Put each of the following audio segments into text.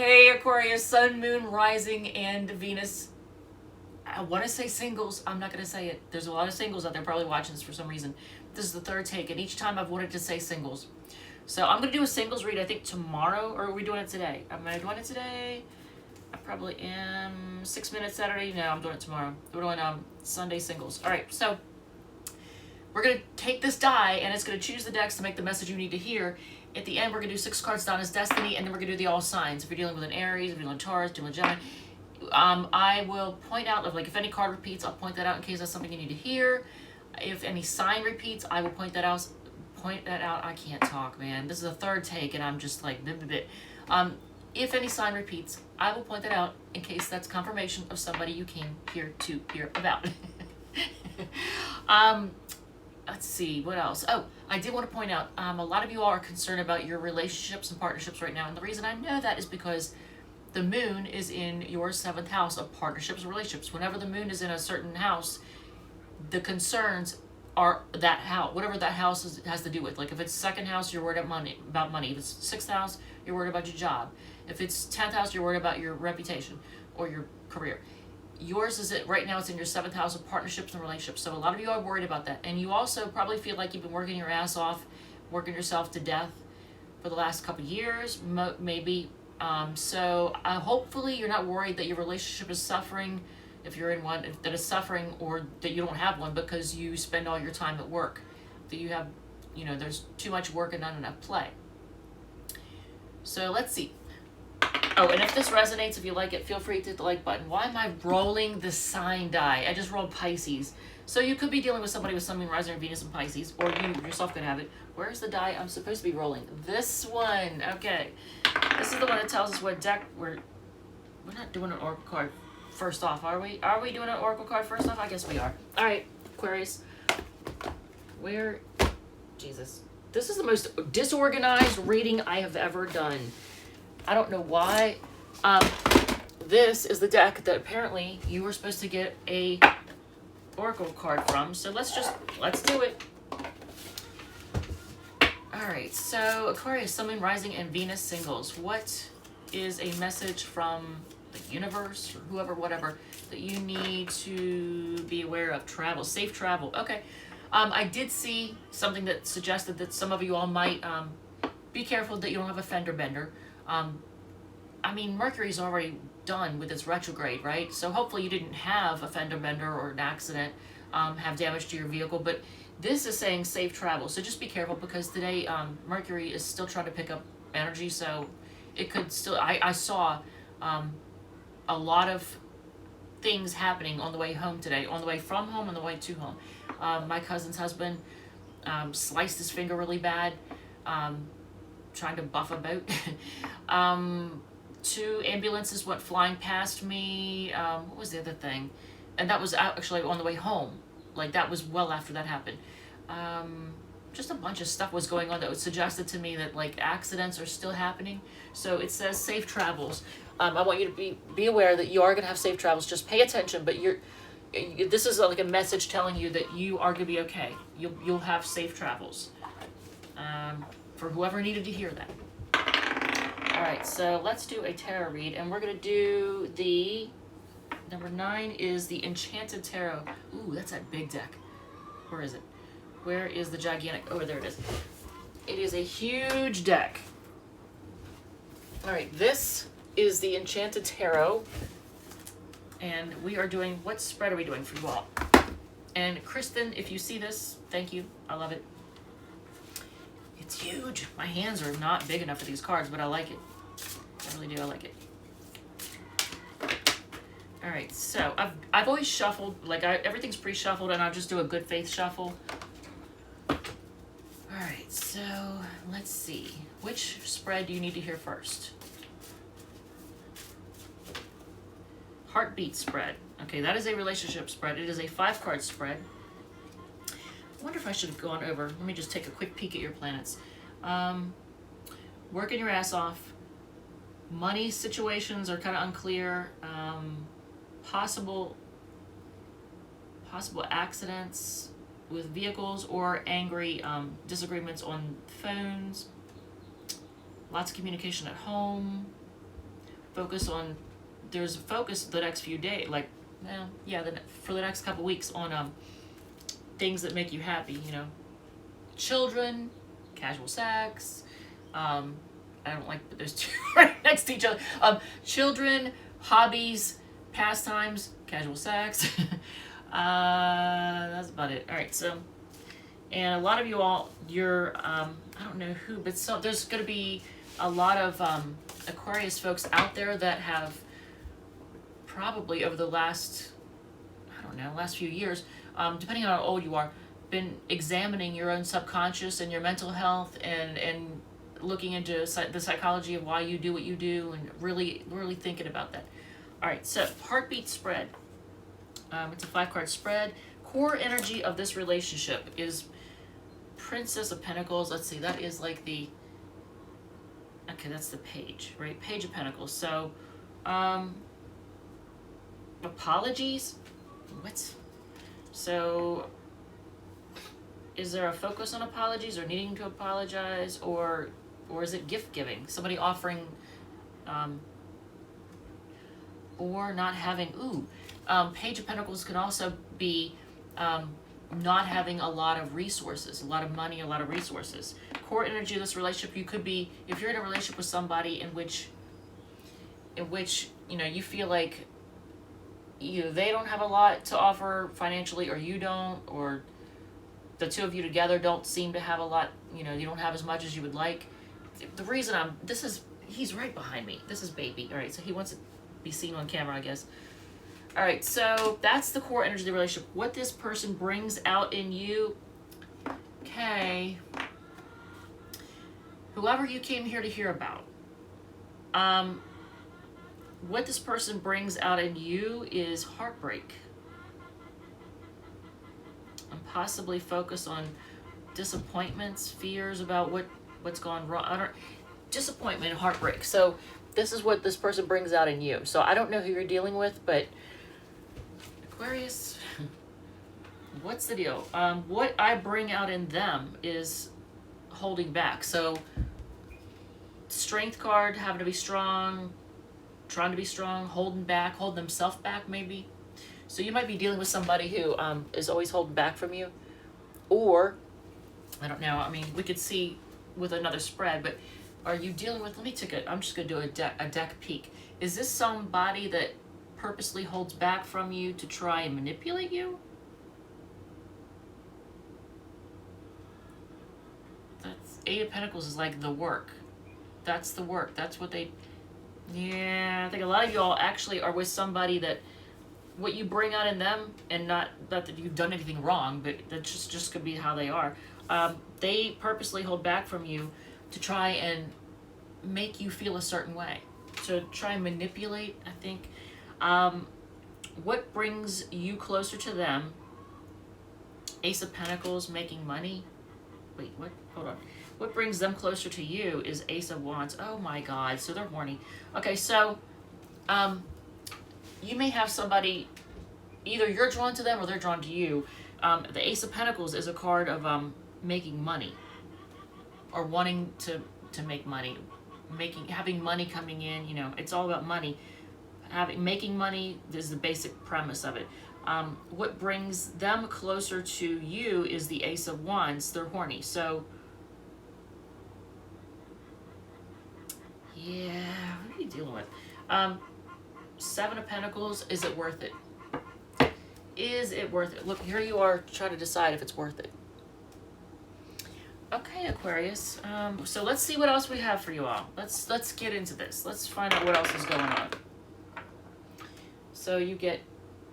Hey, Aquarius, Sun, Moon, Rising, and Venus. I want to say singles. I'm not going to say it. There's a lot of singles out there probably watching this for some reason. This is the third take, and each time I've wanted to say singles. So I'm going to do a singles read, I think, tomorrow. Or are we doing it today? Am I doing it today? I probably am. 6 minutes Saturday? No, I'm doing it tomorrow. We're doing Sunday singles. All right, so we're going to take this die, and it's going to choose the decks to make the message you need to hear. At the end, we're going to do 6 cards down as Destiny, and then we're going to do the all signs. If you're dealing with an Aries, if you're dealing with Taurus, dealing with Gemini, I will point out, if any card repeats, I'll point that out in case that's something you need to hear. If any sign repeats, I will point that out. I can't talk, man. This is a third take, and I'm just like, if any sign repeats, I will point that out in case that's confirmation of somebody you came here to hear about. Let's see, what else? Oh, I did want to point out, a lot of you all are concerned about your relationships and partnerships right now, and the reason I know that is because the moon is in your 7th house of partnerships and relationships. Whenever the moon is in a certain house, the concerns are that house, whatever that house has to do with. Like if it's 2nd house, you're worried about money. If it's 6th house, you're worried about your job. If it's 10th house, you're worried about your reputation or your career. Yours is right now, it's in your 7th house of partnerships and relationships. So a lot of you are worried about that. And you also probably feel like you've been working your ass off, working yourself to death for the last couple of years, maybe. So hopefully you're not worried that your relationship is suffering, if you're in one, that is suffering, or that you don't have one because you spend all your time at work. That you have, there's too much work and not enough play. So let's see. Oh, and if this resonates, if you like it, feel free to hit the like button. Why am I rolling the sign die? I just rolled Pisces. So you could be dealing with somebody with Sun, Moon, Rising, or Venus in Pisces, or you yourself could have it. Where's the die I'm supposed to be rolling? This one. Okay. This is the one that tells us what deck we're not doing an oracle card first off, are we? Are we doing an oracle card first off? I guess we are. All right, Aquarius. Jesus. This is the most disorganized reading I have ever done. I don't know why. This is the deck that apparently you were supposed to get a oracle card from. So let's do it. All right. So Aquarius, Sun, Moon, Rising, and Venus singles. What is a message from the universe or whoever, whatever, that you need to be aware of? Travel, safe travel. Okay. I did see something that suggested that some of you all might be careful that you don't have a fender bender. I mean, Mercury's already done with its retrograde, right? So hopefully you didn't have a fender bender or an accident, have damage to your vehicle, but this is saying safe travel. So just be careful because today Mercury is still trying to pick up energy, so it could still, I saw a lot of things happening on the way home today, on the way from home, on the way to home. My cousin's husband sliced his finger really bad, trying to buff a boat. 2 ambulances went flying past me. What was the other thing? And that was actually on the way home. Like that was well after that happened. Just a bunch of stuff was going on that was suggested to me that like accidents are still happening. So it says safe travels. I want you to be aware that you are going to have safe travels. Just pay attention, but this is like a message telling you that you are going to be okay. You'll have safe travels. For whoever needed to hear that. All right, so let's do a tarot read, and we're going to do the number 9 is the Enchanted Tarot. Ooh, that's that big deck. Where is it? Where is the gigantic? Oh, there it is. It is a huge deck. All right, this is the Enchanted Tarot, and we are doing, what spread are we doing for you all? And Kristen, if you see this, thank you. I love it. It's huge. My hands are not big enough for these cards, but I like it. I really do. I like it. All right, so I've always shuffled, like everything's pre-shuffled, and I'll just do a good faith shuffle. All right, so let's see. Which spread do you need to hear first? Heartbeat spread. Okay, that is a relationship spread. It is a 5-card spread. I wonder if I should have gone over. Let me just take a quick peek at your planets. Working your ass off. Money situations are kind of unclear. Possible accidents with vehicles or angry disagreements on phones. Lots of communication at home. focus on, there's a focus the next few days, like, well, yeah, for the next couple weeks on things that make you happy, you know. Children, casual sex, I don't like that there's two right next to each other. Children, hobbies, pastimes, casual sex. That's about it. All right, so, and a lot of you all, you're, I don't know who, but so there's going to be a lot of Aquarius folks out there that have probably over the last, I don't know, last few years, depending on how old you are, been examining your own subconscious and your mental health and looking into the psychology of why you do what you do and really thinking about that. All right, so heartbeat spread. It's a 5-card spread. Core energy of this relationship is Princess of Pentacles. Let's see, that is like the, okay, that's the page, right? Page of Pentacles. So, apologies? What? So, is there a focus on apologies or needing to apologize, or is it gift giving? Somebody offering, or not having, Page of Pentacles can also be not having a lot of resources, a lot of money, a lot of resources. Core energy of this relationship, you could be, if you're in a relationship with somebody in which you know, you feel like either they don't have a lot to offer financially, or you don't, or the two of you together don't seem to have a lot, you know, you don't have as much as you would like. The reason he's right behind me. This is baby. All right, so he wants to be seen on camera, I guess. All right, so that's the core energy of the relationship. What this person brings out in you, okay. Whoever you came here to hear about, what this person brings out in you is heartbreak. And possibly focus on disappointments, fears about what's gone wrong. Disappointment and heartbreak. So this is what this person brings out in you. So I don't know who you're dealing with, but Aquarius, what's the deal? What I bring out in them is holding back. So strength card, having to be strong, trying to be strong, holding back, holding themselves back maybe. So you might be dealing with somebody who is always holding back from you. Or, I don't know, I mean, we could see with another spread, but are you dealing with, I'm just going to do a deck peek. Is this somebody that purposely holds back from you to try and manipulate you? That's 8 of Pentacles is like the work. That's the work. That's what they, yeah, I think a lot of y'all actually are with somebody that what you bring out in them, and not that you've done anything wrong, but that just could be how they are. They purposely hold back from you to try and make you feel a certain way, to try and manipulate, I think. What brings you closer to them? Ace of Pentacles, making money. Wait, what? Hold on. What brings them closer to you is Ace of Wands. Oh my God, so they're horny. Okay, so you may have somebody, either you're drawn to them or they're drawn to you. The Ace of Pentacles is a card of making money, or wanting to make money, having money coming in. You know, it's all about money. Making money is the basic premise of it. What brings them closer to you is the Ace of Wands. They're horny. So yeah, what are you dealing with? 7 of Pentacles, is it worth it? Is it worth it? Look, here you are trying to decide if it's worth it. Okay, Aquarius. So let's see what else we have for you all. Let's get into this. Let's find out what else is going on. So you get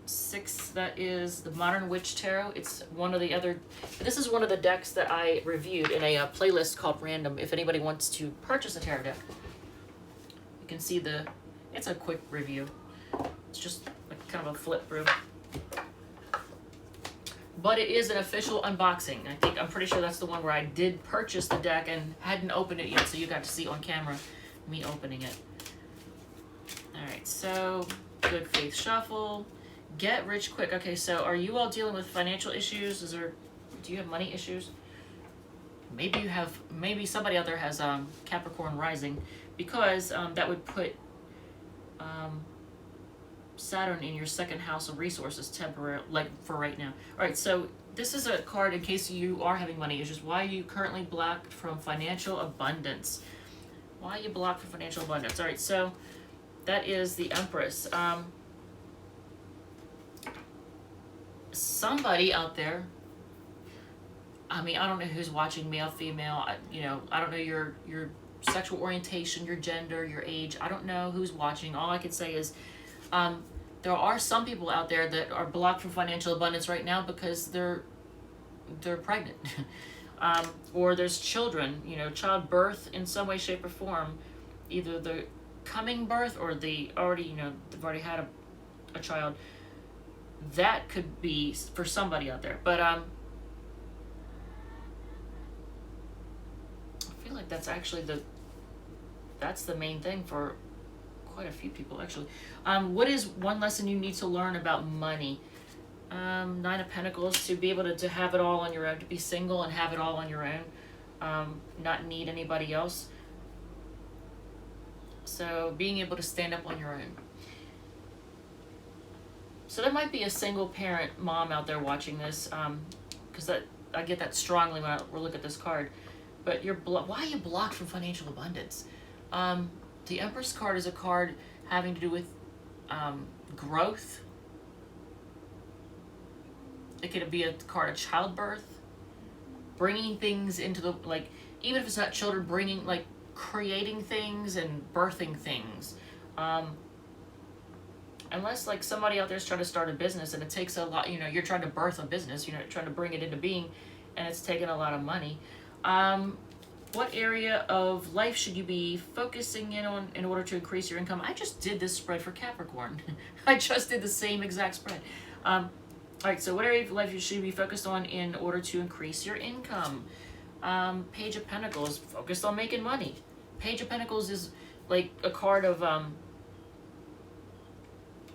6, that is the Modern Witch Tarot. It's one of the other, this is one of the decks that I reviewed in a playlist called Random. If anybody wants to purchase a tarot deck, you can see it's a quick review. It's just like kind of a flip through. But it is an official unboxing. I'm pretty sure that's the one where I did purchase the deck and hadn't opened it yet, so you got to see on camera me opening it. Alright, so Good Faith Shuffle. Get rich quick. Okay, so are you all dealing with financial issues? Do you have money issues? Maybe somebody out there has Capricorn rising, because that would put Saturn in your second house of resources temporary, like for right now. All right, so this is a card in case you are having money issues. Why are you currently blocked from financial abundance? Why are you blocked from financial abundance? All right, so that is the Empress. Somebody out there, I mean, I don't know who's watching, male, female, I don't know your sexual orientation, your gender, your age. I don't know who's watching. All I can say is there are some people out there that are blocked from financial abundance right now because they're pregnant. Or there's children, childbirth in some way, shape, or form, either the coming birth or the already, they've already had a child. That could be for somebody out there. But I feel like that's actually that's the main thing for quite a few people, actually. What is one lesson you need to learn about money? Nine of Pentacles, to be able to have it all on your own, to be single and have it all on your own, not need anybody else. So being able to stand up on your own. So there might be a single parent mom out there watching this, because I get that strongly when we look at this card. But why are you blocked from financial abundance? The Empress card is a card having to do with growth. It could be a card of childbirth, bringing things into the, like, even if it's not children, bringing, like, creating things and birthing things. Unless, like, somebody out there is trying to start a business and it takes a lot, you're trying to birth a business, trying to bring it into being, and it's taking a lot of money. What area of life should you be focusing in on in order to increase your income? I just did this spread for Capricorn. I just did the same exact spread. All right, so what area of life you should be focused on in order to increase your income? Page of Pentacles, focused on making money. Page of Pentacles is like a card of, I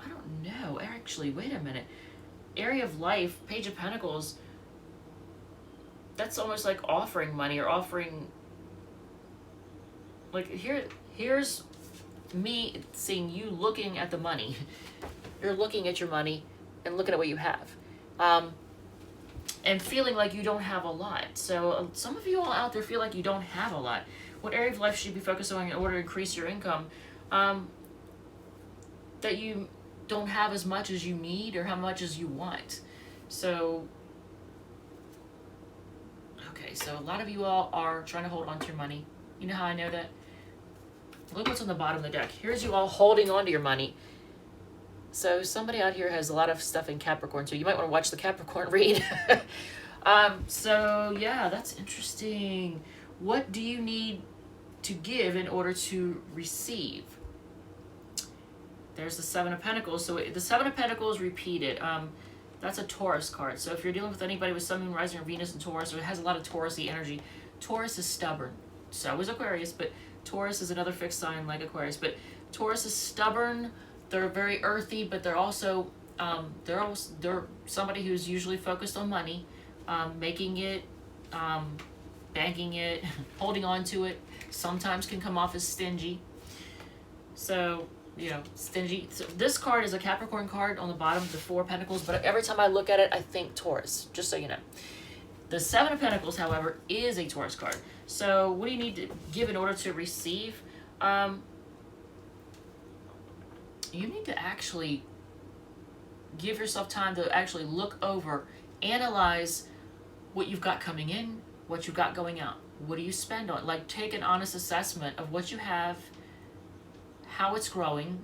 don't know, actually, wait a minute. Area of life, Page of Pentacles, that's almost like offering money or offering, like, here's me seeing you looking at the money. You're looking at your money and looking at what you have. And feeling like you don't have a lot. So some of you all out there feel like you don't have a lot. What area of life should you be focused on in order to increase your income? That you don't have as much as you need or how much as you want. So, okay, so a lot of you all are trying to hold on to your money. You know how I know that? Look what's on the bottom of the deck. Here's you all holding on to your money. So somebody out here has a lot of stuff in Capricorn, so you might want to watch the Capricorn read. So yeah, that's interesting. What do you need to give in order to receive? There's the Seven of Pentacles. So the Seven of Pentacles repeated. That's a Taurus card. So if you're dealing with anybody with Sun, Moon, Rising, or Venus in Taurus, or it has a lot of Taurus-y energy, Taurus is stubborn. So is Aquarius, but Taurus is another fixed sign like Aquarius. But Taurus is stubborn. They're very earthy, but they're also they're somebody who's usually focused on money, making it, banking it, holding on to it. Sometimes can come off as stingy. So, stingy. So this card is a Capricorn card on the bottom, the Four of Pentacles, but every time I look at it, I think Taurus, just so you know. The Seven of Pentacles, however, is a Taurus card. So what do you need to give in order to receive? You need to actually give yourself time to actually look over, analyze what you've got coming in, what you've got going out. What do you spend on? Like, take an honest assessment of what you have, how it's growing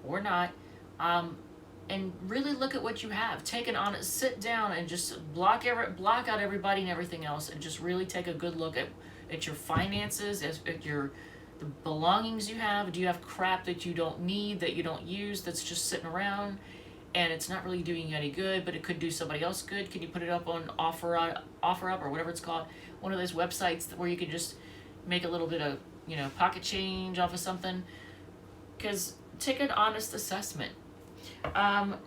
or not, and really look at what you have. Take an honest, sit down and just block out everybody and everything else, and just really take a good look at your finances, at the belongings you have. Do you have crap that you don't need, that you don't use, that's just sitting around and it's not really doing you any good, but it could do somebody else good? Can you put it up on OfferUp or whatever it's called, one of those websites where you can just make a little bit of pocket change off of something? Because take an honest assessment. How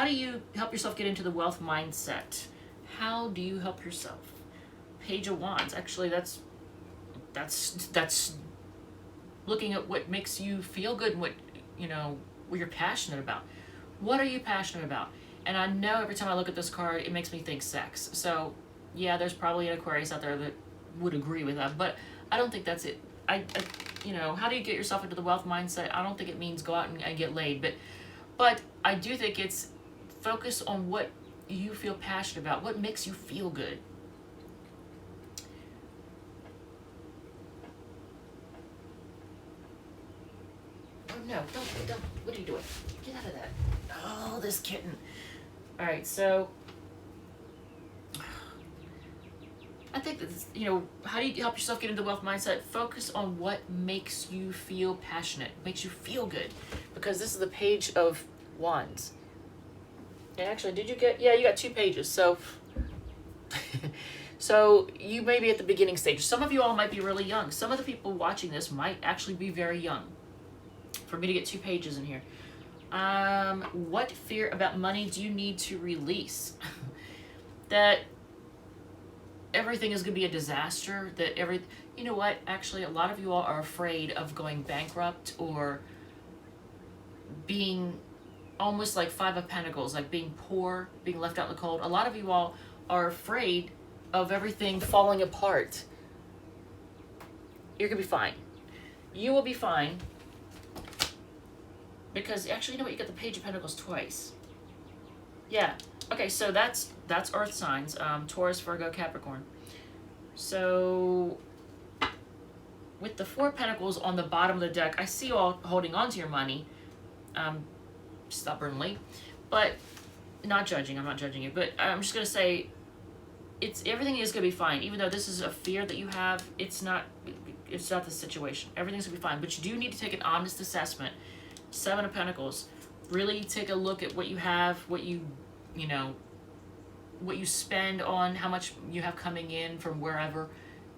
do you help yourself get into the wealth mindset? How do you help yourself? Page of Wands. Actually, that's looking at what makes you feel good and what you know, what you're passionate about. What are you passionate about? And I know every time I look at this card, it makes me think sex. So, yeah, there's probably an Aquarius out there that would agree with that, but I don't think that's it. You know, how do you get yourself into the wealth mindset? I don't think it means go out and get laid, but I do think it's focus on what you feel passionate about, what makes you feel good. Oh no, don't, what are you doing? Get out of that. Oh, this kitten. All right, so I think that, you know, how do you help yourself get into the wealth mindset? Focus on what makes you feel passionate, makes you feel good. Because this is the Page of Wands. And actually, did you get, yeah, you got 2 pages. So, so you may be at the beginning stage. Some of you all might be really young. Some of the people watching this might actually be very young. For me to get 2 pages in here. What fear about money do you need to release? That everything is going to be a disaster, that you know what, actually a lot of you all are afraid of going bankrupt or being almost like 5 of Pentacles, like being poor, being left out in the cold. A lot of you all are afraid of everything falling apart. You're going to be fine. You will be fine. Because actually, you know what, you got the Page of Pentacles twice. Yeah. Okay, so that's earth signs, Taurus, Virgo, Capricorn. So with the 4 Pentacles on the bottom of the deck, I see you all holding on to your money, stubbornly, but not judging. I'm not judging you, but I'm just gonna say everything is gonna be fine. Even though this is a fear that you have, it's not the situation. Everything's gonna be fine, but you do need to take an honest assessment. 7 of Pentacles. Really take a look at what you have, what you know, what you spend on, how much you have coming in from wherever.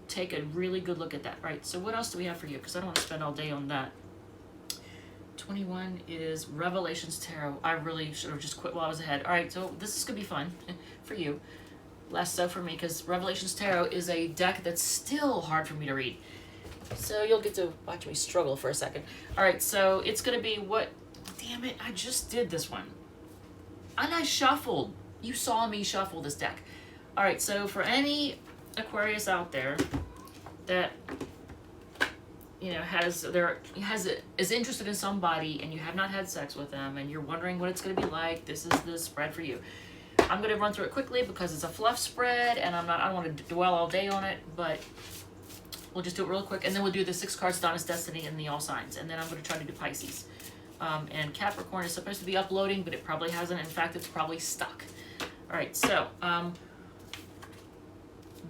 Take a really good look at that. Right, so what else do we have for you? Because I don't want to spend all day on that. 21 is Revelations Tarot. I really should have just quit while I was ahead. All right, so this is going to be fun for you. Less so for me, because Revelations Tarot is a deck that's still hard for me to read. So you'll get to watch me struggle for a second. All right, so it's going to be what... Damn it, I just did this one. And I shuffled. You saw me shuffle this deck. All right, so for any Aquarius out there that, you know, is interested in somebody and you have not had sex with them and you're wondering what it's going to be like, this is the spread for you. I'm going to run through it quickly because it's a fluff spread and I don't want to dwell all day on it, but we'll just do it real quick, and then we'll do the 6 cards, Donna's Destiny, and the All Signs, and then I'm going to try to do Pisces. And Capricorn is supposed to be uploading, but it probably hasn't. In fact, it's probably stuck. All right, so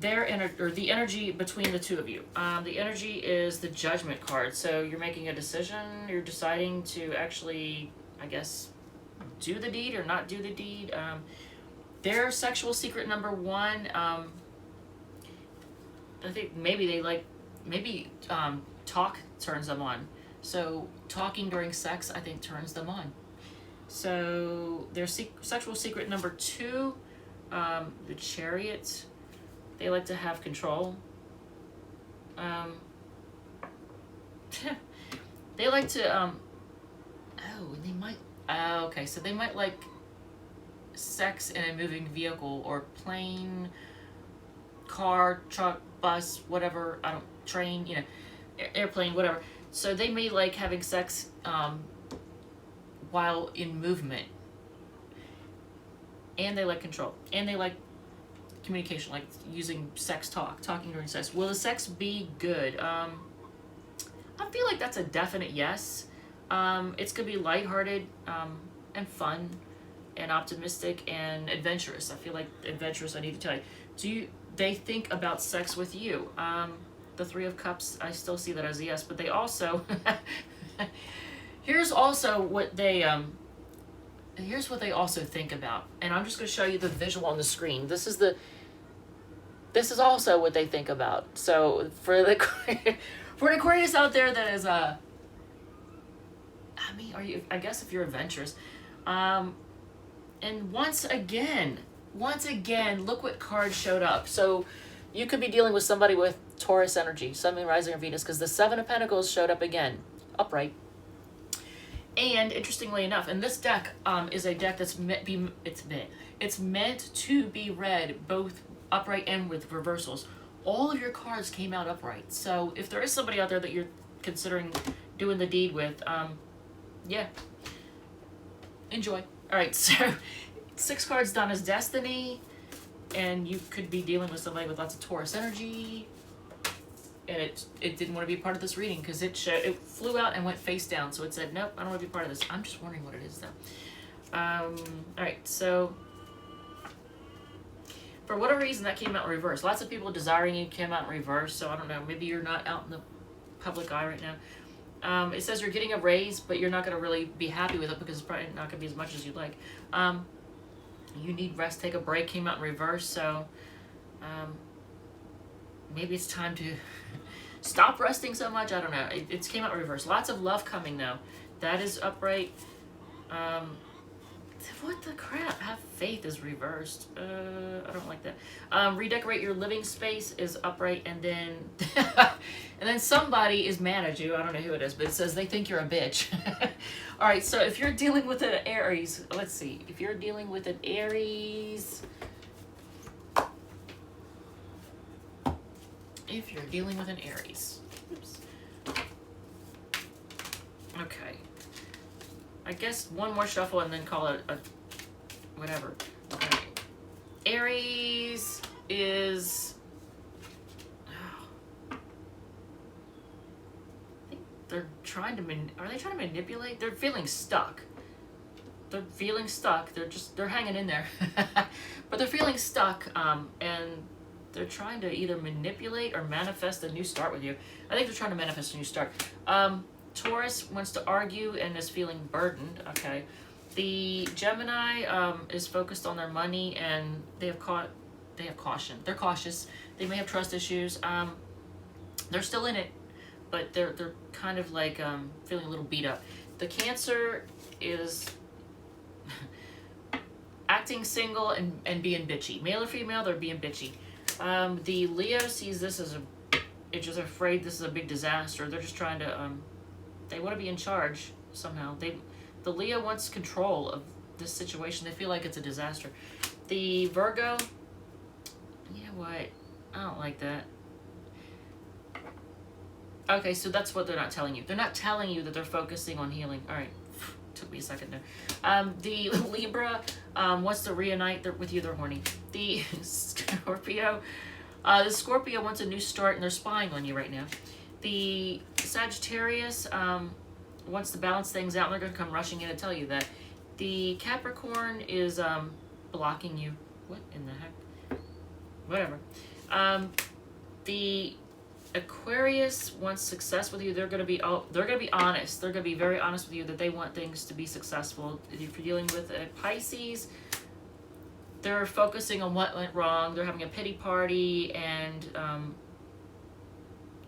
the energy between the 2 of you. The energy is the Judgment card. So you're making a decision. You're deciding to actually, I guess, do the deed or not do the deed. Their sexual secret number 1. I think maybe talk turns them on. So talking during sex, I think, turns them on. So their sexual secret number 2, the Chariot, they like to have control. They like to, okay, so they might like sex in a moving vehicle or plane, car, truck, bus, whatever, train, you know, airplane, whatever. So they may like having sex while in movement. And they like control. And they like communication, like using talking during sex. Will the sex be good? I feel like that's a definite yes. It's going to be lighthearted and fun and optimistic and adventurous. I feel like adventurous, I need to tell you. Do they think about sex with you? The 3 of Cups, I still see that as a yes, but they also... here's also what they... here's what they also think about. And I'm just going to show you the visual on the screen. This is also what they think about. So for an Aquarius out there that is... I guess if you're adventurous. And once again, look what card showed up. So you could be dealing with somebody with Taurus energy, Sun, Moon, Rising, or Venus, because the 7 of Pentacles showed up again, upright. And interestingly enough, and this deck is a deck that's it's meant to be read both upright and with reversals. All of your cards came out upright. So if there is somebody out there that you're considering doing the deed with, yeah, enjoy. All right, so 6 cards done as Destiny, and you could be dealing with somebody with lots of Taurus energy. And it didn't want to be part of this reading because it flew out and went face down. So it said, nope, I don't want to be part of this. I'm just wondering what it is though. All right, so for whatever reason that came out in reverse. Lots of people desiring you came out in reverse. So I don't know, maybe you're not out in the public eye right now. It says you're getting a raise, but you're not going to really be happy with it because it's probably not going to be as much as you'd like. You need rest, take a break, came out in reverse. So maybe it's time to stop resting so much. I don't know. It came out in reverse. Lots of love coming though. That is upright. What the crap? Have faith is reversed. I don't like that. Redecorate your living space is upright, and then and then somebody is mad at you. I don't know who it is, but it says they think you're a bitch. All right. So if you're dealing with an Aries, let's see. If you're dealing with an Aries. If you're dealing with an Aries. Oops. Okay. I guess one more shuffle and then call it a whatever. Okay. Aries is... I think they're trying to... Are they trying to manipulate? They're feeling stuck. They're feeling stuck. They're hanging in there. But they're feeling stuck, and they're trying to either manipulate or manifest a new start with you. I think they're trying to manifest a new start. Taurus wants to argue and is feeling burdened. Okay. The Gemini is focused on their money and they have caution. They're cautious. They may have trust issues. They're still in it, but they're kind of like feeling a little beat up. The Cancer is acting single and being bitchy. Male or female, they're being bitchy. The Leo sees this as it's just afraid this is a big disaster. They're just trying to, they want to be in charge somehow. The Leo wants control of this situation. They feel like it's a disaster. The Virgo, you know what? I don't like that. Okay, so that's what they're not telling you. They're not telling you that they're focusing on healing. All right, took me a second there. The Libra wants to reunite with you. They're horny. The Scorpio wants a new start and they're spying on you right now. The Sagittarius wants to balance things out and they're going to come rushing in to tell you that. The Capricorn is blocking you. What in the heck? Whatever. The Aquarius wants success with you. They're going to be honest. They're going to be very honest with you that they want things to be successful. If you're dealing with a Pisces, they're focusing on what went wrong. They're having a pity party and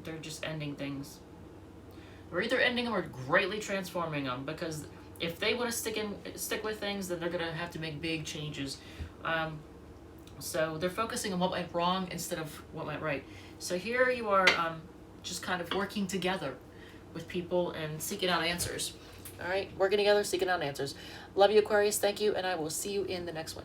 they're just ending things. They're either ending them or greatly transforming them, because if they want to stick with things, then they're going to have to make big changes. So they're focusing on what went wrong instead of what went right. So here you are just kind of working together with people and seeking out answers. All right, working together, seeking out answers. Love you, Aquarius. Thank you, and I will see you in the next one.